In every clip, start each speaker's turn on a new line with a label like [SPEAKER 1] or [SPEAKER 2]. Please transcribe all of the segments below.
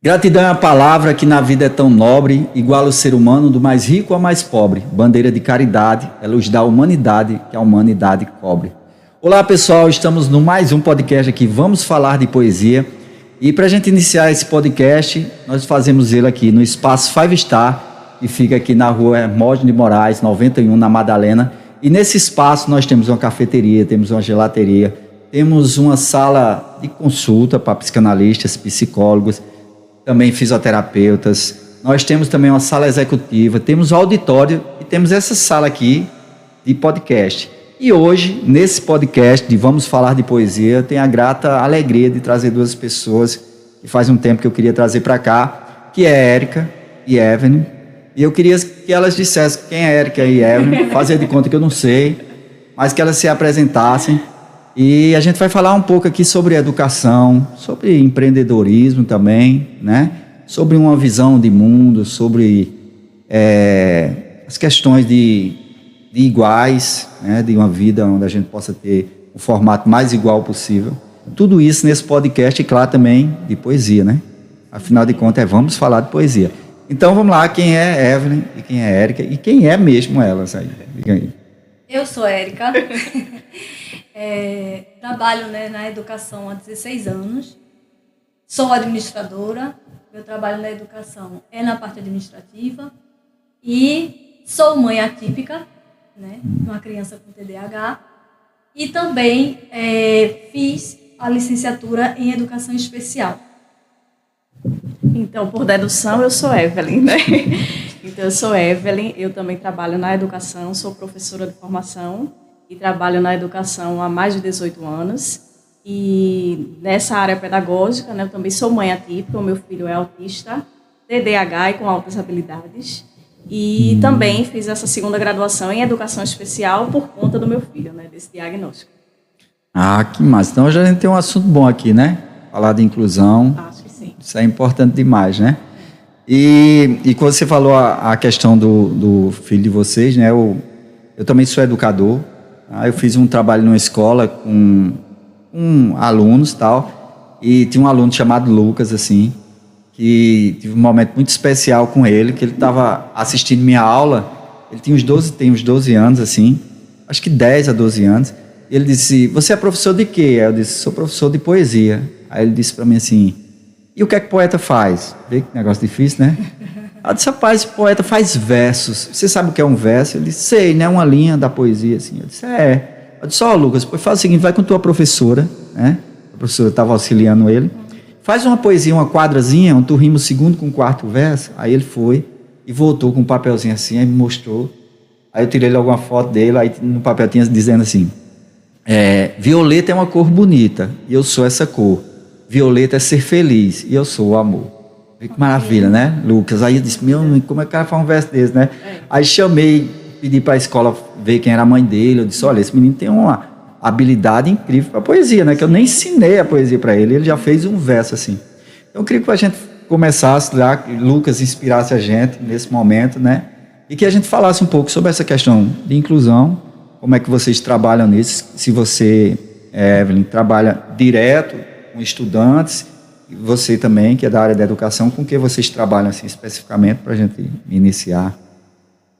[SPEAKER 1] Gratidão é a palavra que na vida é tão nobre, igual o ser humano do mais rico ao mais pobre. Bandeira de caridade, é luz da humanidade que a humanidade cobre. Olá pessoal, estamos no mais um podcast aqui, vamos falar de poesia. E para a gente iniciar esse podcast, nós fazemos ele aqui no Espaço Five Star, que fica aqui na rua Hermógenes de Moraes, 91, na Madalena. E nesse espaço nós temos uma cafeteria, temos uma gelateria, temos uma sala de consulta para psicanalistas, psicólogos, também fisioterapeutas. Nós temos também uma sala executiva, temos um auditório e temos essa sala aqui de podcast. E hoje, nesse podcast de Vamos Falar de Poesia, eu tenho a grata alegria de trazer duas pessoas que faz um tempo que eu queria trazer para cá, que é Érica e Evelyn. E eu queria que elas dissessem quem é Érica e Evelyn, fazer de conta que eu não sei, mas que elas se apresentassem. E a gente vai falar um pouco aqui sobre educação, sobre empreendedorismo também, né? Sobre uma visão de mundo, sobre as questões de iguais, né? De uma vida onde a gente possa ter o formato mais igual possível. Tudo isso nesse podcast e, claro, também de poesia, né? Afinal de contas, vamos falar de poesia. Então, vamos lá, quem é Evelyn e quem é Érica e quem é mesmo elas aí? Diga aí.
[SPEAKER 2] Eu sou Érica. Trabalho, na educação há 16 anos, sou administradora, meu trabalho na educação é na parte administrativa e sou mãe atípica, de uma criança com TDAH, e também fiz a licenciatura em educação especial.
[SPEAKER 3] Então, por dedução, eu sou Evelyn, né? Então, eu sou Evelyn, eu também trabalho na educação, sou professora de formação, e trabalho na educação há mais de 18 anos. E nessa área pedagógica, eu também sou mãe atípica, o meu filho é autista, TDAH e com altas habilidades. E também fiz essa segunda graduação em educação especial por conta do meu filho, desse diagnóstico.
[SPEAKER 1] Ah, que massa. Então hoje a gente tem um assunto bom aqui, né? Falar de inclusão.
[SPEAKER 3] Acho que sim.
[SPEAKER 1] Isso é importante demais, né? E quando você falou a questão do filho de vocês, né? Eu também sou educador. Eu fiz um trabalho numa escola com alunos e tal, e tinha um aluno chamado Lucas, assim, que tive um momento muito especial com ele, que ele estava assistindo minha aula, ele tem uns 12 anos, assim, acho que 10 a 12 anos, e ele disse, você é professor de quê? Aí eu disse, sou professor de poesia. Aí ele disse para mim assim, e o que é que poeta faz? Vê que negócio difícil, né? Eu disse, rapaz, poeta faz versos. Você sabe o que é um verso? Ele disse, sei, né? Uma linha da poesia, assim. Eu disse, Eu disse, Lucas, faz o seguinte, vai com tua professora, né? A professora estava auxiliando ele. Faz uma poesia, uma quadrazinha, onde tu rima o segundo com o quarto verso. Aí ele foi e voltou com um papelzinho assim, aí me mostrou. Aí eu tirei logo uma foto dele, aí no papel tinha dizendo assim, violeta é uma cor bonita, e eu sou essa cor. Violeta é ser feliz, e eu sou o amor. Que maravilha, né, Lucas? Aí eu disse, como é que o cara faz um verso desse, né? Aí chamei, pedi para a escola ver quem era a mãe dele. Eu disse, olha, esse menino tem uma habilidade incrível para poesia, né? Que eu nem ensinei a poesia para ele, ele já fez um verso assim. Então eu queria que a gente começasse lá, que Lucas inspirasse a gente nesse momento, né? E que a gente falasse um pouco sobre essa questão de inclusão, como é que vocês trabalham nisso, se você, Evelyn, trabalha direto com estudantes, e você também, que é da área da educação, com que vocês trabalham assim, especificamente para a gente iniciar?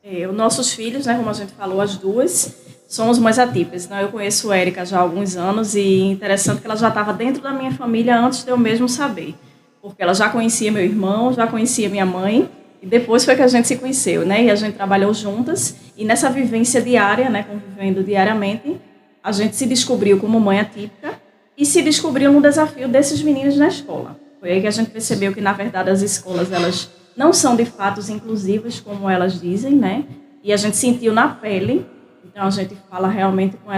[SPEAKER 3] Os nossos filhos, como a gente falou, as duas, somos mães atípicas. Eu conheço a Érica já há alguns anos e interessante que ela já estava dentro da minha família antes de eu mesmo saber. Porque ela já conhecia meu irmão, já conhecia minha mãe, e depois foi que a gente se conheceu, E a gente trabalhou juntas, e nessa vivência diária, convivendo diariamente, a gente se descobriu como mãe atípica, e se descobriu no desafio desses meninos na escola. Foi aí que a gente percebeu que, na verdade, as escolas elas não são, de fato, inclusivas, como elas dizem, E a gente sentiu na pele, então a gente fala realmente com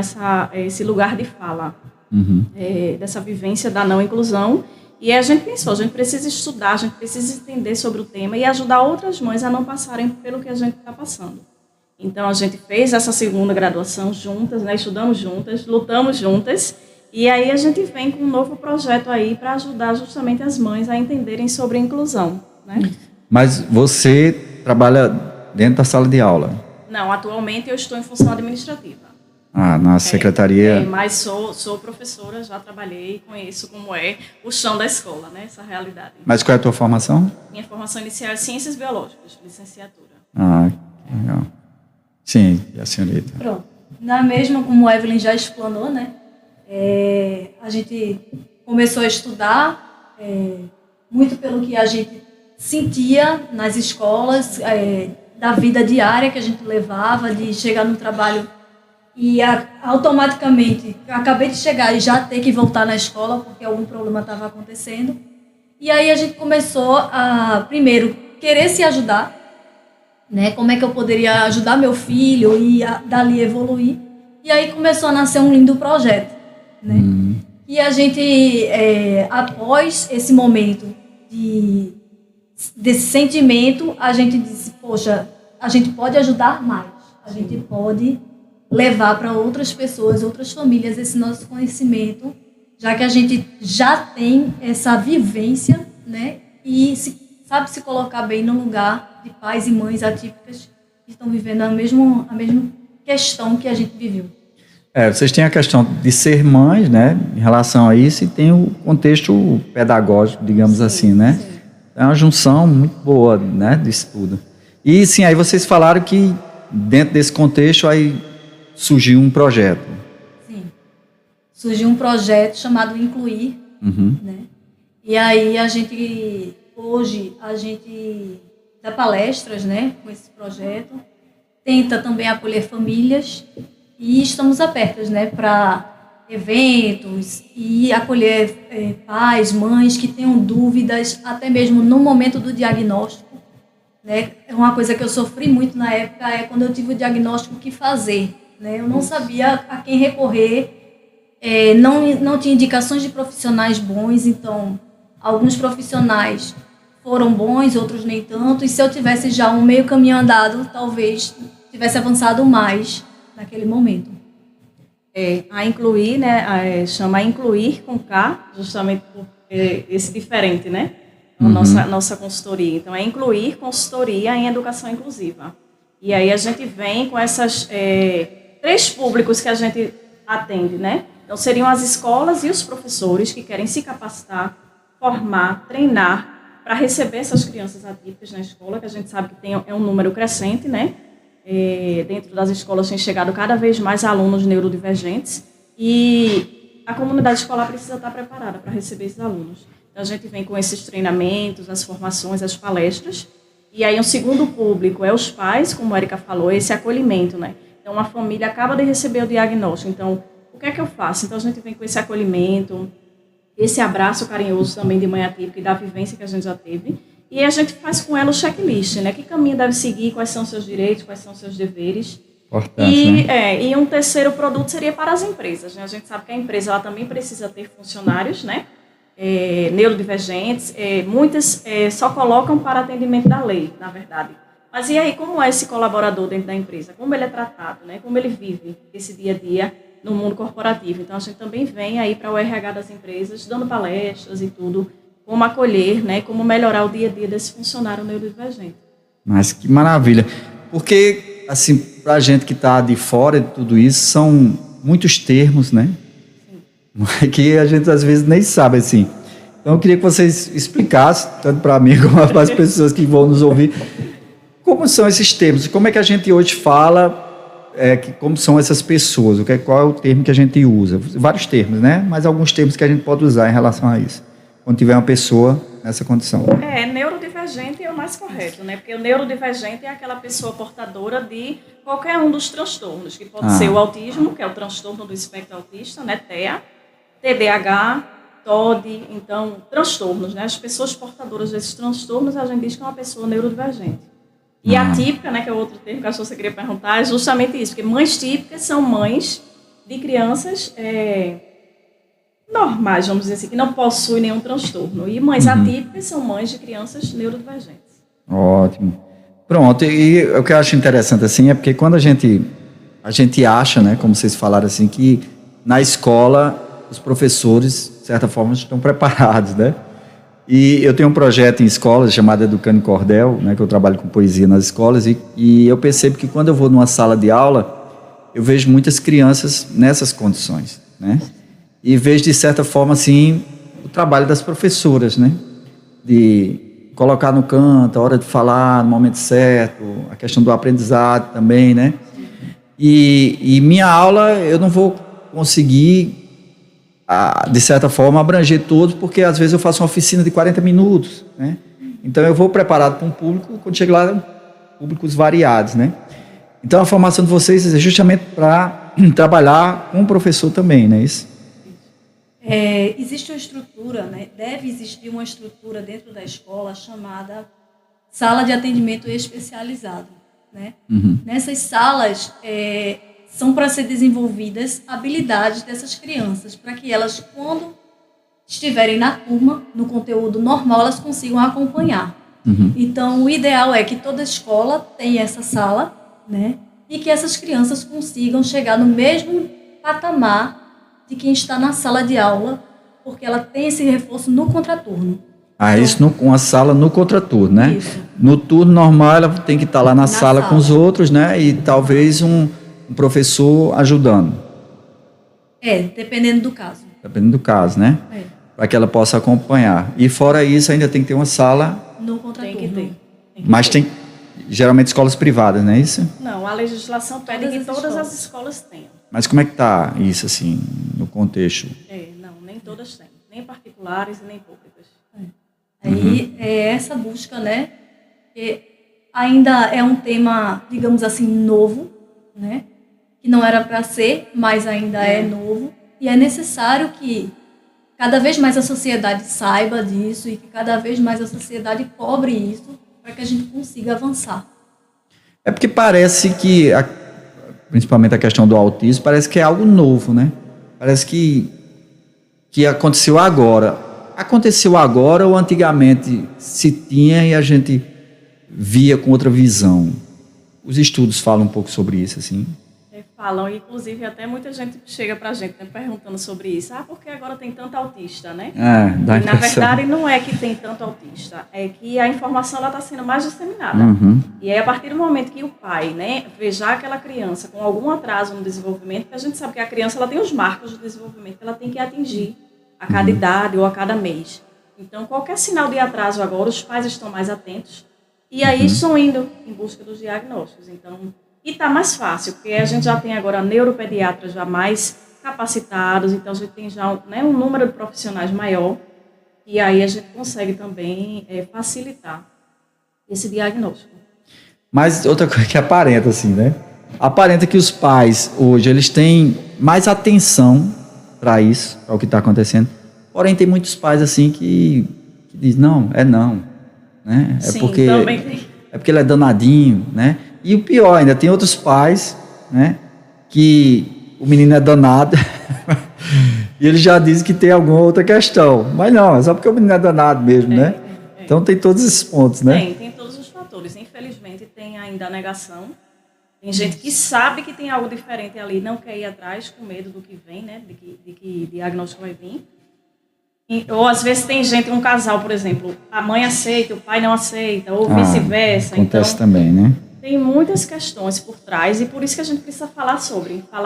[SPEAKER 3] esse lugar de fala, dessa vivência da não inclusão. E a gente pensou, a gente precisa estudar, a gente precisa entender sobre o tema e ajudar outras mães a não passarem pelo que a gente está passando. Então, a gente fez essa segunda graduação juntas, estudamos juntas, lutamos juntas. E aí a gente vem com um novo projeto aí para ajudar justamente as mães a entenderem sobre a inclusão,
[SPEAKER 1] Mas você trabalha dentro da sala de aula?
[SPEAKER 3] Não, atualmente eu estou em função administrativa.
[SPEAKER 1] Na secretaria?
[SPEAKER 3] Mas sou professora, já trabalhei e conheço como é o chão da escola, né? Essa realidade.
[SPEAKER 1] Mas qual é a tua formação?
[SPEAKER 3] Minha formação inicial é Ciências Biológicas, licenciatura.
[SPEAKER 1] Legal. Sim, e a senhorita?
[SPEAKER 2] Pronto. Na mesma, como o Evelyn já explanou, né? A gente começou a estudar muito pelo que a gente sentia nas escolas, da vida diária que a gente levava, de chegar no trabalho e automaticamente acabei de chegar e já ter que voltar na escola porque algum problema estava acontecendo. E aí a gente começou a, primeiro, querer se ajudar, né? Como é que eu poderia ajudar meu filho e dali evoluir. E aí começou a nascer um lindo projeto, né? E a gente, após esse momento desse sentimento, a gente disse, poxa, a gente pode ajudar mais, a gente pode levar para outras pessoas, outras famílias esse nosso conhecimento, já que a gente já tem essa vivência, né? E sabe se colocar bem no lugar de pais e mães atípicas que estão vivendo a mesma questão que a gente viveu.
[SPEAKER 1] Vocês têm a questão de ser mães, né, em relação a isso, e tem o contexto pedagógico, digamos assim, né? Sim. É uma junção muito boa, né, disso tudo. E sim, aí vocês falaram que dentro desse contexto aí surgiu um projeto.
[SPEAKER 2] Sim. Surgiu um projeto chamado Incluir, né? E aí hoje a gente dá palestras, né, com esse projeto, tenta também acolher famílias e estamos abertas, né, para eventos e acolher pais, mães que tenham dúvidas, até mesmo no momento do diagnóstico, né? Uma coisa que eu sofri muito na época é quando eu tive o diagnóstico, o que fazer, né? Eu não sabia a quem recorrer, não tinha indicações de profissionais bons, então alguns profissionais foram bons, outros nem tanto, e se eu tivesse já um meio caminho andado, talvez tivesse avançado mais naquele momento.
[SPEAKER 3] A Incluir, né, chama Incluir com K, justamente por esse diferente, né? Nossa consultoria. Então, é Incluir Consultoria em Educação Inclusiva. E aí a gente vem com essas 3 públicos que a gente atende, né? Então, seriam as escolas e os professores que querem se capacitar, formar, treinar para receber essas crianças atípicas na escola, que a gente sabe que é um número crescente, né? Dentro das escolas tem chegado cada vez mais alunos neurodivergentes e a comunidade escolar precisa estar preparada para receber esses alunos. Então, a gente vem com esses treinamentos, as formações, as palestras. E aí, um segundo público é os pais, como a Érica falou, esse acolhimento, né? Então, uma família acaba de receber o diagnóstico. Então, o que é que eu faço? Então, a gente vem com esse acolhimento, esse abraço carinhoso também de mãe atípica e da vivência que a gente já teve. E a gente faz com ela o checklist, né? Que caminho deve seguir, quais são os seus direitos, quais são os seus deveres.
[SPEAKER 1] Importante, né?
[SPEAKER 3] E um terceiro produto seria para as empresas, né? A gente sabe que a empresa ela também precisa ter funcionários, né? Neurodivergentes, muitas só colocam para atendimento da lei, na verdade. Mas e aí, como é esse colaborador dentro da empresa? Como ele é tratado, né? Como ele vive esse dia a dia no mundo corporativo? Então, a gente também vem aí para o RH das empresas, dando palestras e tudo, como acolher, né? Como melhorar o dia a dia desse funcionário neurodivergente.
[SPEAKER 1] Mas que maravilha. Porque, assim, para a gente que está de fora de tudo isso, são muitos termos, né? Que a gente às vezes nem sabe, assim. Então eu queria que vocês explicassem, tanto para mim como para as pessoas que vão nos ouvir, como são esses termos, como é que a gente hoje fala, como são essas pessoas, qual é o termo que a gente usa, vários termos, né? Mas alguns termos que a gente pode usar em relação a isso, quando tiver uma pessoa nessa condição.
[SPEAKER 3] Neurodivergente é o mais correto, né? Porque o neurodivergente é aquela pessoa portadora de qualquer um dos transtornos, que pode ser o autismo, que é o transtorno do espectro autista, né? TEA, TDAH, TOD, então, transtornos, né? As pessoas portadoras desses transtornos, a gente diz que é uma pessoa neurodivergente. E atípica, né, que é outro termo que a você queria perguntar, é justamente isso, porque mães típicas são mães de crianças normais, vamos dizer assim, que não possuem nenhum transtorno. E mães atípicas são mães de crianças neurodivergentes.
[SPEAKER 1] Ótimo. Pronto, e o que eu acho interessante, assim, é porque quando a gente acha, né, como vocês falaram, assim, que na escola os professores, de certa forma, estão preparados, né? E eu tenho um projeto em escolas chamado Educando em Cordel, né, que eu trabalho com poesia nas escolas, e eu percebo que quando eu vou numa sala de aula, eu vejo muitas crianças nessas condições, né? E vejo, de certa forma, assim, o trabalho das professoras, né? De colocar no canto, a hora de falar, no momento certo, a questão do aprendizado também, né? E minha aula, eu não vou conseguir, de certa forma, abranger todos, porque às vezes eu faço uma oficina de 40 minutos, né? Então eu vou preparado para um público, quando chego lá, públicos variados, né? Então a formação de vocês é justamente para trabalhar com o professor também, não é isso?
[SPEAKER 2] Existe uma estrutura, né? Deve existir uma estrutura dentro da escola chamada sala de atendimento especializado, né? Nessas salas são para ser desenvolvidas habilidades dessas crianças, para que elas, quando estiverem na turma, no conteúdo normal, elas consigam acompanhar. Então, o ideal é que toda escola tenha essa sala, né? E que essas crianças consigam chegar no mesmo patamar de quem está na sala de aula, porque ela tem esse reforço no contraturno. Então,
[SPEAKER 1] Isso com a sala no contraturno, né?
[SPEAKER 2] Isso.
[SPEAKER 1] No turno normal, ela tem que estar lá na sala com os outros, né? E talvez um professor ajudando.
[SPEAKER 2] Dependendo do caso.
[SPEAKER 1] Dependendo do caso, né? Para que ela possa acompanhar. E fora isso, ainda tem que ter uma sala.
[SPEAKER 2] No contraturno.
[SPEAKER 3] Tem que ter.
[SPEAKER 1] Mas tem, geralmente, escolas privadas, não é isso?
[SPEAKER 3] Não, a legislação pede que todas as escolas tenham.
[SPEAKER 1] Mas como é que está isso, assim, no contexto?
[SPEAKER 3] Não, nem todas têm. Nem particulares e nem públicas.
[SPEAKER 2] Aí essa busca, né? Que ainda é um tema, digamos assim, novo, né? Que não era para ser, mas ainda é novo. E é necessário que cada vez mais a sociedade saiba disso e que cada vez mais a sociedade cobre isso para que a gente consiga avançar.
[SPEAKER 1] É porque parece que, principalmente a questão do autismo, parece que é algo novo, né? Parece que aconteceu agora. Aconteceu agora ou antigamente se tinha e a gente via com outra visão? Os estudos falam um pouco sobre isso, assim?
[SPEAKER 3] Falam, inclusive até muita gente chega pra gente, né, perguntando sobre isso. Por que agora tem tanto autista, né?
[SPEAKER 1] Dá
[SPEAKER 3] e, na verdade, não é que tem tanto autista, é que a informação está sendo mais disseminada. E aí, a partir do momento que o pai, né, vê já aquela criança com algum atraso no desenvolvimento, porque a gente sabe que a criança ela tem os marcos de desenvolvimento que ela tem que atingir a cada idade ou a cada mês. Então, qualquer sinal de atraso agora, os pais estão mais atentos e aí estão indo em busca dos diagnósticos. Então, e está mais fácil, porque a gente já tem agora neuropediatras já mais capacitados, então a gente tem já um número de profissionais maior, e aí a gente consegue também facilitar esse diagnóstico.
[SPEAKER 1] Mas outra coisa que aparenta, assim, né? Aparenta que os pais, hoje, eles têm mais atenção para isso, para o que está acontecendo, porém tem muitos pais, assim, que dizem, não, né?
[SPEAKER 3] Sim, também tem.
[SPEAKER 1] É porque ele é danadinho, né? E o pior, ainda tem outros pais, né, que o menino é danado e ele já diz que tem alguma outra questão. Mas não, é só porque o menino é danado mesmo, né? Então tem todos esses pontos, né?
[SPEAKER 3] Tem todos os fatores. Infelizmente tem ainda a negação. Tem gente que sabe que tem algo diferente ali, não quer ir atrás com medo do que vem, né, de que diagnóstico vai vir. Ou às vezes tem gente, um casal, por exemplo, a mãe aceita, o pai não aceita, ou vice-versa.
[SPEAKER 1] Acontece
[SPEAKER 3] então,
[SPEAKER 1] também, né?
[SPEAKER 3] Tem muitas questões por trás e por isso que a gente precisa falar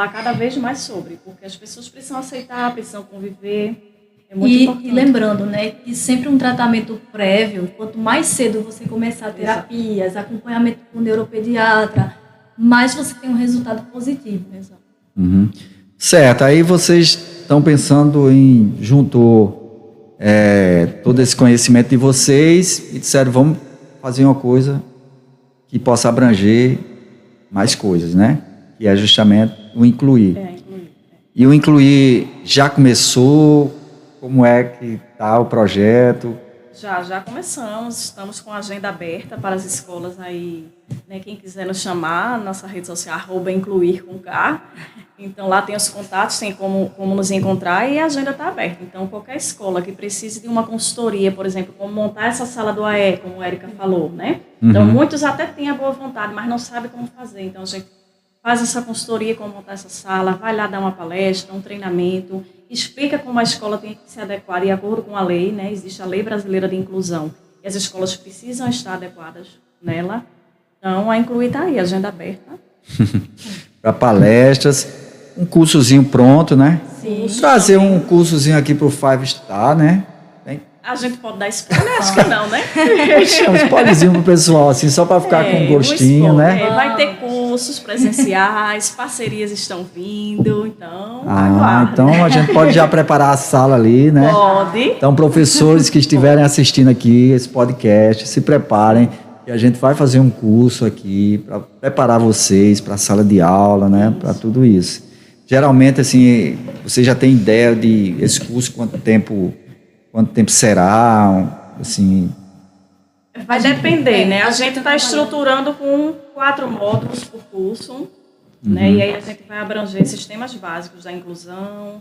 [SPEAKER 3] cada vez mais sobre, porque as pessoas precisam aceitar, precisam conviver, é muito importante.
[SPEAKER 2] E lembrando, né, que sempre um tratamento prévio, quanto mais cedo você começar terapias, acompanhamento com o neuropediatra, mais você tem um resultado positivo.
[SPEAKER 3] Exato.
[SPEAKER 1] Certo, aí vocês estão pensando em juntar todo esse conhecimento de vocês e disseram, vamos fazer uma coisa que possa abranger mais coisas, né? Que é justamente o incluir. E o incluir já começou? Como é que está o projeto?
[SPEAKER 3] Já começamos, estamos com a agenda aberta para as escolas aí, né, quem quiser nos chamar, nossa rede social, @incluir_com_k. Então lá tem os contatos, tem como nos encontrar e a agenda está aberta. Então qualquer escola que precise de uma consultoria, por exemplo, como montar essa sala do AE, como a Érica falou, né? Então muitos até têm a boa vontade, mas não sabem como fazer. Então a gente faz essa consultoria, como montar essa sala, vai lá dar uma palestra, um treinamento, explica como a escola tem que se adequar de acordo com a lei, né? Existe a Lei Brasileira de Inclusão e as escolas precisam estar adequadas nela. Então, a Incluir está aí, agenda aberta.
[SPEAKER 1] para palestras, um cursozinho pronto, né?
[SPEAKER 2] Sim.
[SPEAKER 1] Trazer um cursozinho aqui para o Five Star, né?
[SPEAKER 3] A gente pode dar spoiler? Acho que não, né?
[SPEAKER 1] Um spoilerzinho pro pessoal, assim, só para ficar com gostinho, né?
[SPEAKER 3] Vai ter cursos presenciais, parcerias estão vindo, então
[SPEAKER 1] então a gente pode já preparar a sala ali, né?
[SPEAKER 3] Pode.
[SPEAKER 1] Então, professores que estiverem assistindo aqui esse podcast, se preparem, e a gente vai fazer um curso aqui para preparar vocês para a sala de aula, né? Para tudo isso. Geralmente, assim, você já tem ideia de esse curso, quanto tempo será, assim...
[SPEAKER 3] Vai depender, né? A gente está estruturando com 4 módulos por curso, né? E aí a gente vai abranger esses temas básicos da inclusão,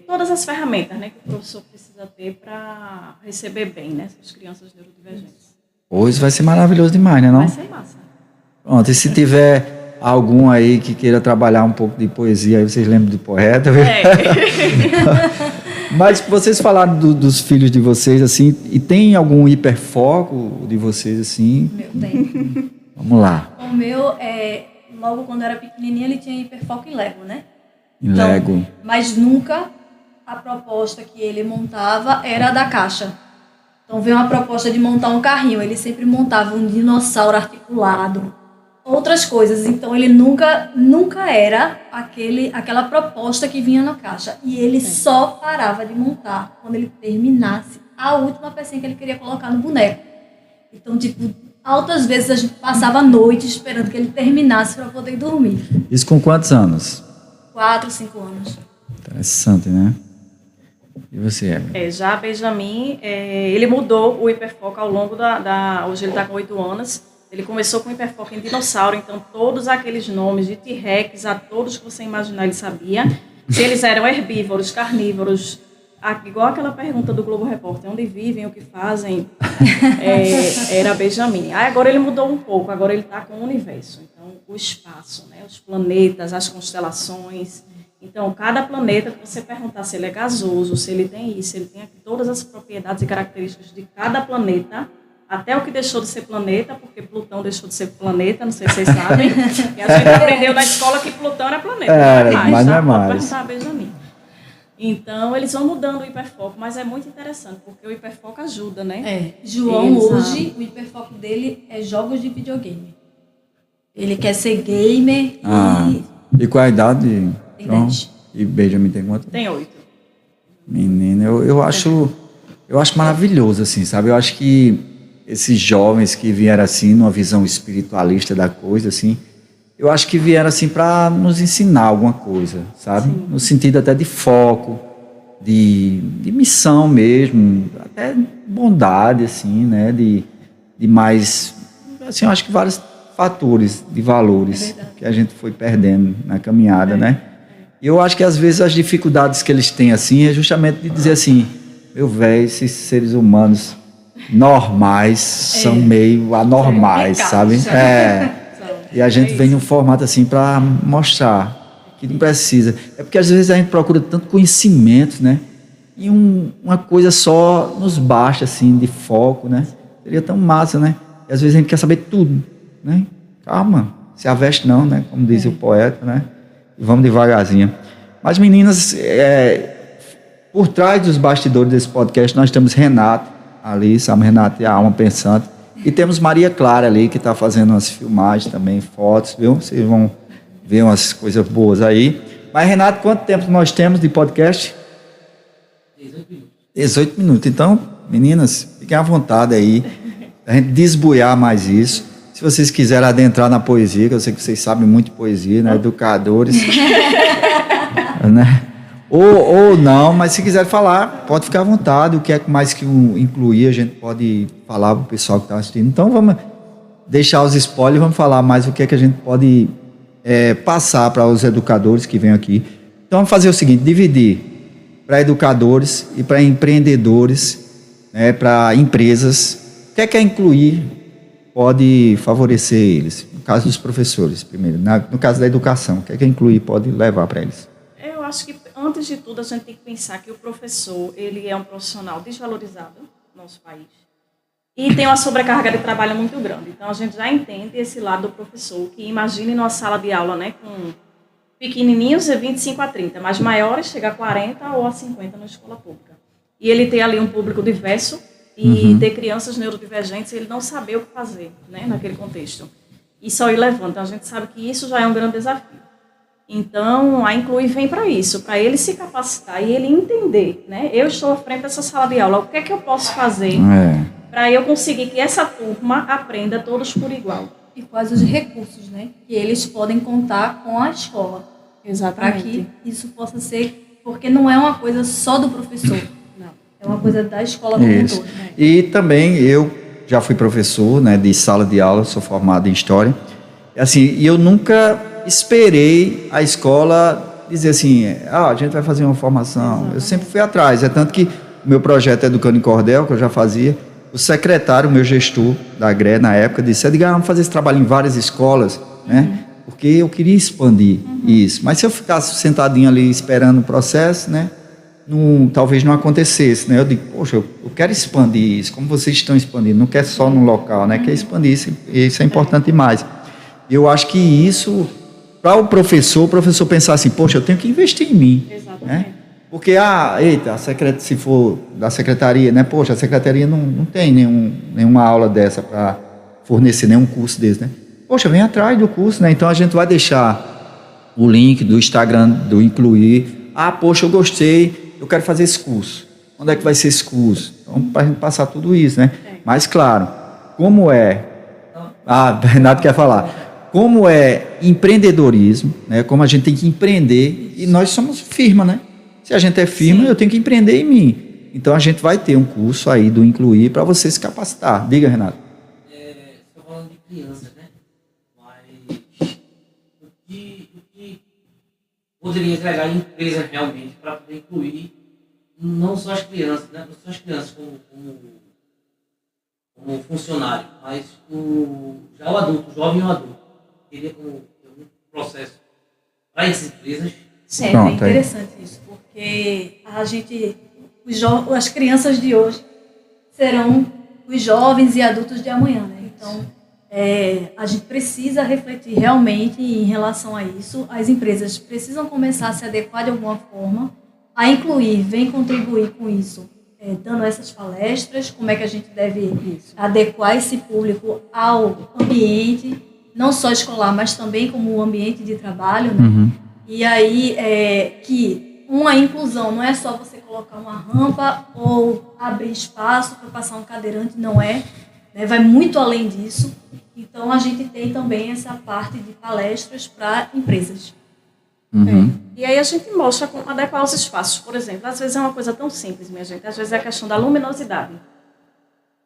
[SPEAKER 3] todas as ferramentas, né, que o professor precisa ter para receber bem, né, as crianças neurodivergentes.
[SPEAKER 1] Hoje vai ser maravilhoso demais, né, não?
[SPEAKER 3] Vai ser massa.
[SPEAKER 1] Pronto, e se tiver algum aí que queira trabalhar um pouco de poesia, aí vocês lembram do poeta, viu? Mas vocês falaram dos filhos de vocês, assim, e tem algum hiperfoco de vocês, assim?
[SPEAKER 2] Meu tem.
[SPEAKER 1] Vamos lá.
[SPEAKER 2] O meu, logo quando eu era pequenininha, ele tinha hiperfoco em Lego, né?
[SPEAKER 1] Em Lego.
[SPEAKER 2] Mas nunca a proposta que ele montava era a da caixa. Então veio uma proposta de montar um carrinho, ele sempre montava um dinossauro articulado, outras coisas. Então ele nunca era aquela proposta que vinha na caixa. E ele só parava de montar quando ele terminasse a última pecinha que ele queria colocar no boneco. Então, tipo, altas vezes a gente passava a noite esperando que ele terminasse para poder dormir.
[SPEAKER 1] Isso com quantos anos?
[SPEAKER 2] 4, 5 anos.
[SPEAKER 1] Interessante, né? E você, Evelyn?
[SPEAKER 3] Já Benjamin, ele mudou o hiperfoco ao longo hoje ele está com 8 anos. Ele começou com hiperfoco em dinossauro, então todos aqueles nomes de T-Rex, a todos que você imaginar ele sabia. Se eles eram herbívoros, carnívoros, igual aquela pergunta do Globo Repórter, onde vivem, o que fazem, era Benjamin. Agora ele mudou um pouco, agora ele está com o universo. Então, o espaço, né, os planetas, as constelações. Então, cada planeta que você perguntar se ele é gasoso, se ele tem isso, se ele tem aqui, todas as propriedades e características de cada planeta, até o que deixou de ser planeta, porque Plutão deixou de ser planeta, não sei se vocês sabem. E a gente aprendeu na escola que Plutão era planeta.
[SPEAKER 1] Mas não é mais.
[SPEAKER 3] Pode perguntar a Benjamin. Então, eles vão mudando o hiperfoco, mas é muito interessante, porque o hiperfoco ajuda, né?
[SPEAKER 2] João, hoje, o hiperfoco dele é jogos de videogame. Ele quer ser gamer
[SPEAKER 1] E qual a idade?
[SPEAKER 2] Tem 10.
[SPEAKER 1] E Benjamin tem quanto?
[SPEAKER 3] Tem 8.
[SPEAKER 1] Menina, eu acho maravilhoso, assim, sabe? Eu acho que esses jovens que vieram assim, numa visão espiritualista da coisa, assim, eu acho que vieram assim para nos ensinar alguma coisa, sabe? Sim. No sentido até de foco, de missão mesmo, até bondade, assim, né? De mais, assim, eu acho que vários fatores de valores que a gente foi perdendo na caminhada, né? E eu acho que às vezes as dificuldades que eles têm, assim, é justamente de dizer assim, meu velho, esses seres humanos normais são meio anormais, sabe? E a gente vem num formato assim para mostrar que não precisa. É porque às vezes a gente procura tanto conhecimento, né? E uma coisa só nos baixa, assim, de foco, né? Seria tão massa, né? E às vezes a gente quer saber tudo, né? Calma, se aveste não, né? Como diz o poeta, né? E vamos devagarzinho. Mas, meninas, por trás dos bastidores desse podcast, nós temos Renato ali, sabe? Renato é a alma pensante. E temos Maria Clara ali, que está fazendo umas filmagens também, fotos, viu? Vocês vão ver umas coisas boas aí. Mas, Renato, quanto tempo nós temos de podcast?
[SPEAKER 4] 18 minutos.
[SPEAKER 1] 18 minutos. Então, meninas, fiquem à vontade aí, a gente desbuiar mais isso. Se vocês quiserem adentrar na poesia, que eu sei que vocês sabem muito de poesia, né? Educadores. Né? Ou não, mas se quiser falar, pode ficar à vontade. O que é mais que incluir, a gente pode falar para o pessoal que está assistindo. Então, vamos deixar os spoilers e vamos falar mais o que é que a gente pode passar para os educadores que vêm aqui. Então, vamos fazer o seguinte, dividir para educadores e para empreendedores, né, para empresas. O que é incluir pode favorecer eles? No caso dos professores, primeiro. No caso da educação, o que é incluir pode levar para eles?
[SPEAKER 3] Eu acho que, antes de tudo, a gente tem que pensar que o professor ele é um profissional desvalorizado no nosso país. e tem uma sobrecarga de trabalho muito grande. Então, a gente já entende esse lado do professor, que imagine numa sala de aula, né, com pequenininhos é 25 a 30, mas maiores chega a 40 ou a 50 na escola pública. E ele tem ali um público diverso e ter crianças neurodivergentes, ele não saber o que fazer, né, naquele contexto. E só ir levando. Então, a gente sabe que isso já é um grande desafio. Então, a Inclui vem para isso, para ele se capacitar e ele entender, né? Eu estou à frente dessa sala de aula, o que é que eu posso fazer para eu conseguir que essa turma aprenda todos por igual?
[SPEAKER 2] E quais os recursos, né, que eles podem contar com a escola. Para que isso possa ser, porque não é uma coisa só do professor, não. É uma coisa da escola como um todo. Né?
[SPEAKER 1] E também eu já fui professor, né, de sala de aula, sou formado em História. Assim, e eu nunca esperei a escola dizer assim, a gente vai fazer uma formação. Exatamente. Eu sempre fui atrás. É tanto que o meu projeto Educando em Cordel, que eu já fazia, o secretário, o meu gestor da GRE na época, disse, Edgar, vamos fazer esse trabalho em várias escolas, né? Porque eu queria expandir isso. Mas se eu ficasse sentadinho ali esperando o processo, né, talvez não acontecesse, né? Eu digo, poxa, eu quero expandir isso, como vocês estão expandindo, não quer só no local, né? Quer expandir isso, e isso é importante demais. Eu acho que isso, para o professor pensar assim, poxa, eu tenho que investir em mim.
[SPEAKER 3] Exatamente.
[SPEAKER 1] Né? Porque, se for da secretaria, né? Poxa, a secretaria não tem nenhuma aula dessa para fornecer nenhum curso desse, né? Poxa, vem atrás do curso, né? Então a gente vai deixar o link do Instagram, do Incluir. Poxa, eu gostei, eu quero fazer esse curso. Onde é que vai ser esse curso? Então, para a gente passar tudo isso, né? Mas, claro, como é... Renato quer falar. Como é empreendedorismo, né? Como a gente tem que empreender, e nós somos firma, né? Se a gente é firma, eu tenho que empreender em mim. Então a gente vai ter um curso aí do Incluir para você se capacitar. Diga, Renato.
[SPEAKER 4] Estou falando de crianças, né? Mas o que poderia entregar a empresa realmente para poder incluir não só as crianças, né? Não só as crianças como funcionário, mas já o adulto, o jovem e o adulto. Teria como um processo para essas empresas.
[SPEAKER 2] Sim, é interessante isso, porque as crianças de hoje serão os jovens e adultos de amanhã, né? Então, a gente precisa refletir realmente em relação a isso. As empresas precisam começar a se adequar de alguma forma. A Incluir vem contribuir com isso, dando essas palestras, como é que a gente deve adequar esse público ao ambiente, não só escolar, mas também como o ambiente de trabalho, né? E aí, que uma inclusão não é só você colocar uma rampa ou abrir espaço para passar um cadeirante, não é, né? Vai muito além disso. Então, a gente tem também essa parte de palestras para empresas.
[SPEAKER 3] E aí a gente mostra como adequar os espaços. Por exemplo, às vezes é uma coisa tão simples, minha gente. Às vezes é a questão da luminosidade,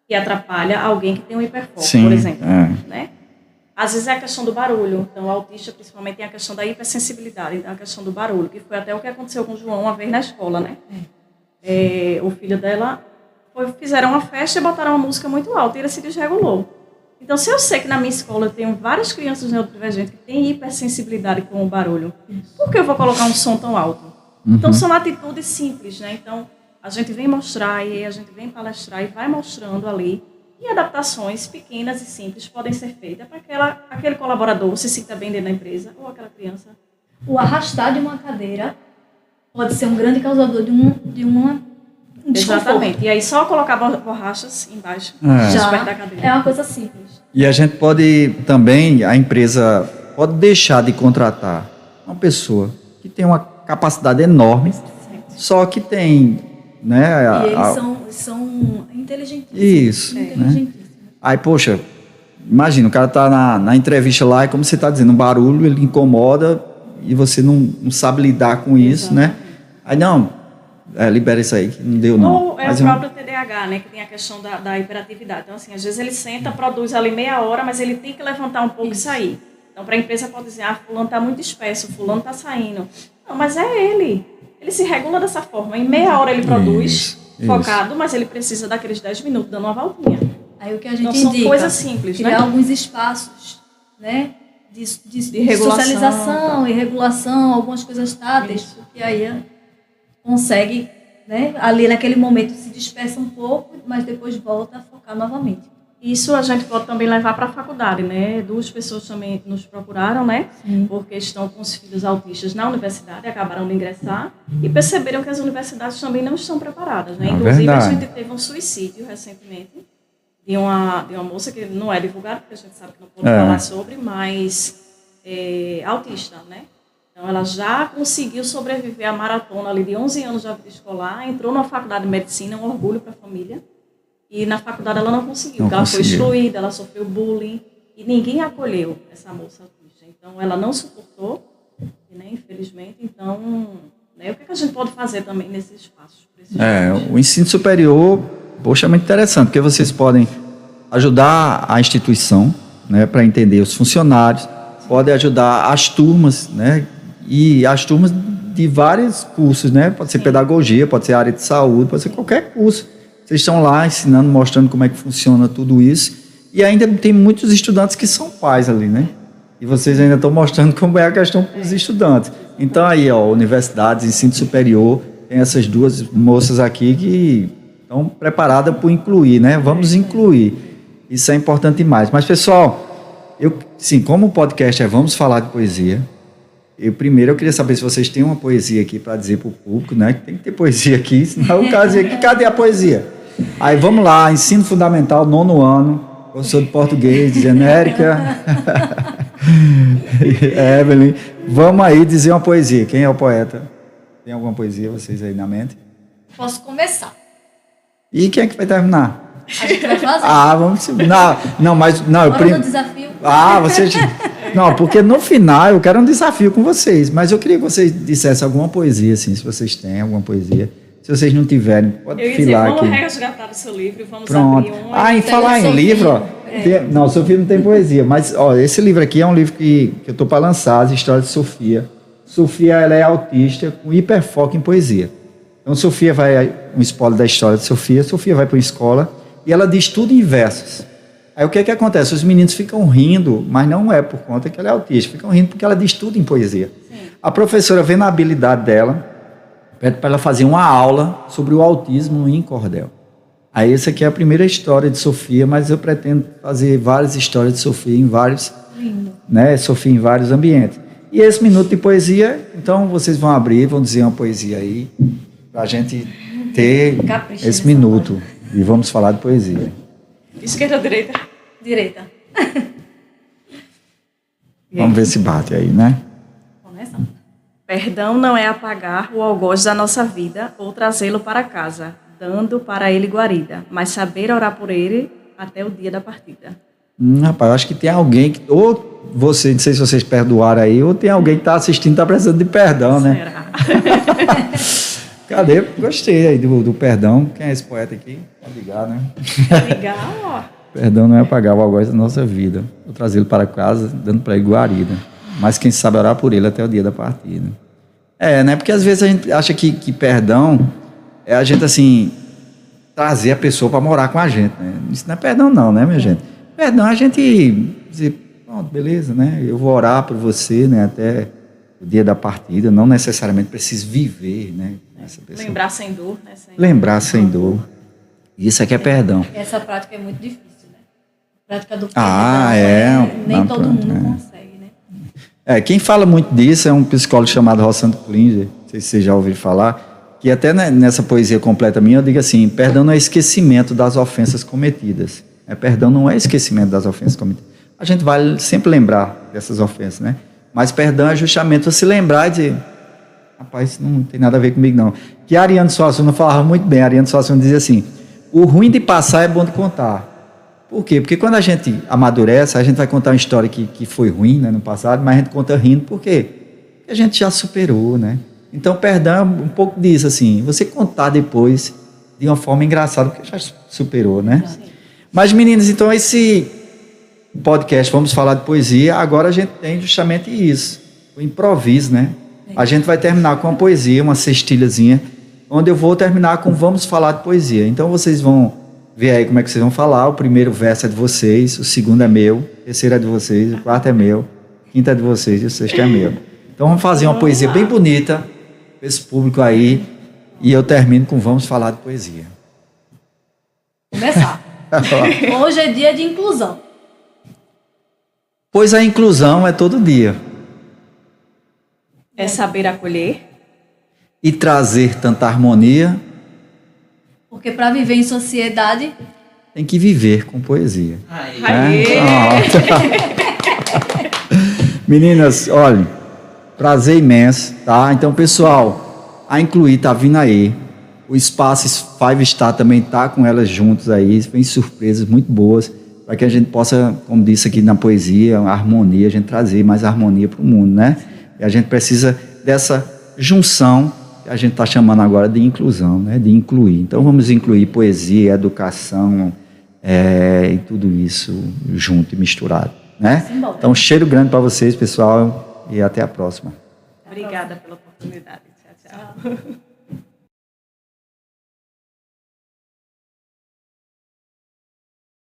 [SPEAKER 3] que atrapalha alguém que tem um hiperfoco, por exemplo. Né? Às vezes é a questão do barulho. Então, o autista, principalmente, tem a questão da hipersensibilidade. Então, a questão do barulho, que foi até o que aconteceu com o João uma vez na escola, né? O filho dela, fizeram uma festa e botaram uma música muito alta e ele se desregulou. Então, se eu sei que na minha escola eu tenho várias crianças neurodivergentes que têm hipersensibilidade com o barulho, por que eu vou colocar um som tão alto? Então, são atitudes simples, né? Então, a gente vem mostrar e a gente vem palestrar e vai mostrando ali. E adaptações pequenas e simples podem ser feitas para que aquele colaborador se sinta bem dentro da empresa ou aquela criança.
[SPEAKER 2] O arrastar de uma cadeira pode ser um grande causador de uma
[SPEAKER 3] Exatamente. E aí só colocar borrachas embaixo,
[SPEAKER 2] já
[SPEAKER 3] perto da cadeira.
[SPEAKER 2] É uma coisa simples.
[SPEAKER 1] E a gente pode também, a empresa pode deixar de contratar uma pessoa que tem uma capacidade enorme, só que tem, né?
[SPEAKER 2] E eles são inteligentíssimos.
[SPEAKER 1] Isso. Né? Aí, poxa, imagina, o cara tá na entrevista lá e como você está dizendo, um barulho, ele incomoda e você não sabe lidar com isso, né? Aí, libera isso aí, que não deu não.
[SPEAKER 3] Ou o próprio TDAH, né, que tem a questão da hiperatividade. Então, assim, às vezes ele senta, produz ali meia hora, mas ele tem que levantar um pouco e sair. Então, para a empresa pode dizer, fulano está muito disperso, fulano está saindo. Não, mas é ele. Ele se regula dessa forma. Em meia hora ele produz, focado, mas ele precisa daqueles 10 minutos dando uma voltinha.
[SPEAKER 2] Aí o que a gente
[SPEAKER 3] então,
[SPEAKER 2] indica,
[SPEAKER 3] são coisas simples,
[SPEAKER 2] criar
[SPEAKER 3] né?
[SPEAKER 2] alguns espaços, né? De
[SPEAKER 3] regulação,
[SPEAKER 2] socialização e regulação, algumas coisas táteis, porque aí consegue né? Ali naquele momento se dispersa um pouco, mas depois volta a focar novamente.
[SPEAKER 3] Isso a gente pode também levar para a faculdade, né? 2 pessoas também nos procuraram, né?
[SPEAKER 2] Sim.
[SPEAKER 3] Porque estão com os filhos autistas na universidade, acabaram de ingressar e perceberam que as universidades também não estão preparadas, né? Inclusive,
[SPEAKER 1] verdade.
[SPEAKER 3] a gente teve um suicídio recentemente de uma moça que não é divulgada, porque a gente sabe que não pode falar sobre, mas autista, né? Então, ela já conseguiu sobreviver à maratona ali de 11 anos da vida escolar, entrou na faculdade de medicina, um orgulho para a família. E na faculdade ela não conseguiu, porque ela foi excluída, ela sofreu bullying e ninguém acolheu essa moça autista. Então ela não suportou, né, infelizmente. Então, né, o que a gente pode fazer também nesses espaços?
[SPEAKER 1] O ensino superior, poxa, é muito interessante, porque vocês podem ajudar a instituição, né, para entender os funcionários, podem ajudar as turmas, né, e as turmas de vários cursos, né, pode ser pedagogia, pode ser área de saúde, pode ser qualquer curso. Vocês estão lá ensinando, mostrando como é que funciona tudo isso. E ainda tem muitos estudantes que são pais ali, né? E vocês ainda estão mostrando como é a questão para os estudantes. Então aí, universidades, ensino superior, tem essas 2 moças aqui que estão preparadas para incluir, né? Vamos incluir. Isso é importante demais. Mas, pessoal, como o podcast Vamos Falar de Poesia, primeiro eu queria saber se vocês têm uma poesia aqui para dizer para o público, né? Que tem que ter poesia aqui, senão o caso aqui, cadê a poesia? Aí vamos lá, ensino fundamental, 9º ano, professor de português, dizendo, Érica, Evelyn, vamos aí dizer uma poesia. Quem é o poeta? Tem alguma poesia vocês aí na mente?
[SPEAKER 2] Posso começar.
[SPEAKER 1] E quem é que vai terminar?
[SPEAKER 2] A gente vai fazer.
[SPEAKER 1] Vamos subir. Não, eu
[SPEAKER 2] Hora do desafio.
[SPEAKER 1] vocês... Não, porque no final eu quero um desafio com vocês, mas eu queria que vocês dissessem alguma poesia, assim, se vocês têm alguma poesia. Se vocês não tiverem, pode filar aqui.
[SPEAKER 3] Vamos resgatar o seu livro e vamos
[SPEAKER 1] Pronto.
[SPEAKER 3] abrir um.
[SPEAKER 1] Em falar em livro, não, Sofia não tem poesia, mas esse livro aqui é um livro que eu estou para lançar, As Histórias de Sofia. Sofia, ela é autista com hiperfoco em poesia. Então, Sofia um spoiler da história de Sofia. Sofia vai para uma escola e ela diz tudo em versos. Aí o que acontece? Os meninos ficam rindo, mas não é por conta que ela é autista, ficam rindo porque ela diz tudo em poesia. Sim. A professora, vendo a habilidade dela, pede para ela fazer uma aula sobre o autismo em cordel. Aí essa aqui é a primeira história de Sofia, mas eu pretendo fazer várias histórias de Sofia em vários, Sofia em vários ambientes. E esse minuto de poesia, então vocês vão abrir, vão dizer uma poesia aí, para a gente ter esse minuto. Parte. E vamos falar de poesia.
[SPEAKER 3] Esquerda ou direita?
[SPEAKER 2] Direita.
[SPEAKER 1] Vamos ver se bate aí, né?
[SPEAKER 2] Começa.
[SPEAKER 3] Perdão não é apagar o algoz da nossa vida ou trazê-lo para casa, dando para ele guarida, mas saber orar por ele até o dia da partida.
[SPEAKER 1] Rapaz, eu acho que tem alguém que, ou você, não sei se vocês perdoaram aí, ou tem alguém que está assistindo e está precisando de perdão, né?
[SPEAKER 3] Será?
[SPEAKER 1] Cadê? Gostei aí do perdão. Quem é esse poeta aqui? Pode ligar, né?
[SPEAKER 3] Legal, ó.
[SPEAKER 1] Perdão não é apagar o algoz da nossa vida, ou trazê-lo para casa, dando para ele guarida. Mas quem sabe orar por ele até o dia da partida. Né? Porque às vezes a gente acha que perdão é a gente, assim, trazer a pessoa para morar com a gente, né? Isso não é perdão não, né, minha gente? Perdão é a gente dizer, pronto, beleza, né? Eu vou orar por você, né, até o dia da partida. Não necessariamente preciso viver, né? Essa pessoa.
[SPEAKER 3] Lembrar sem dor, né?
[SPEAKER 1] Lembrar sem dor. Isso aqui é perdão.
[SPEAKER 2] Essa prática é muito difícil, né? A prática do perdão. Nem todo mundo consegue.
[SPEAKER 1] Quem fala muito disso é um psicólogo chamado Rossandro Klinger, não sei se você já ouviu falar, que até nessa poesia completa minha eu digo assim, perdão não é esquecimento das ofensas cometidas. Perdão não é esquecimento das ofensas cometidas. A gente vai sempre lembrar dessas ofensas, né? Mas perdão é justamente você lembrar e dizer, rapaz, isso não tem nada a ver comigo não. Que a Ariane Suassuna falava muito bem, a Ariane Suassuna dizia assim, o ruim de passar é bom de contar. Por quê? Porque quando a gente amadurece, a gente vai contar uma história que foi ruim, né, no passado, mas a gente conta rindo. Por quê? Porque a gente já superou, né? Então, perdão é um pouco disso, assim, você contar depois de uma forma engraçada, porque já superou, né? Sim. Mas, meninas, então esse podcast, vamos falar de poesia, agora a gente tem justamente isso, o improviso, né? A gente vai terminar com uma poesia, uma cestilhazinha, onde eu vou terminar com vamos falar de poesia. Então, vocês vão ver aí como é que vocês vão falar. O primeiro verso é de vocês, o segundo é meu, o terceiro é de vocês, o quarto é meu, o quinto é de vocês e o sexto é meu. Então vamos fazer uma poesia bem bonita para esse público aí E eu termino com vamos falar de poesia.
[SPEAKER 2] Começar. Hoje é dia de inclusão.
[SPEAKER 1] Pois a inclusão é todo dia.
[SPEAKER 3] É saber acolher.
[SPEAKER 1] E trazer tanta harmonia.
[SPEAKER 2] Porque para viver em sociedade...
[SPEAKER 1] Tem que viver com poesia.
[SPEAKER 3] Aê.
[SPEAKER 1] Meninas, olhem, prazer imenso, tá? Então, pessoal, a Incluir tá vindo aí. O Espaço Five Star também tá com elas juntos aí. Vem surpresas muito boas para que a gente possa, como disse aqui na poesia, a harmonia, a gente trazer mais harmonia para o mundo, né? E a gente precisa dessa junção que a gente está chamando agora de inclusão, né? De incluir. Então, vamos incluir poesia, educação e tudo isso junto e misturado, né? Então, cheiro grande para vocês, pessoal, e até a próxima.
[SPEAKER 3] Obrigada pela oportunidade. Tchau, tchau.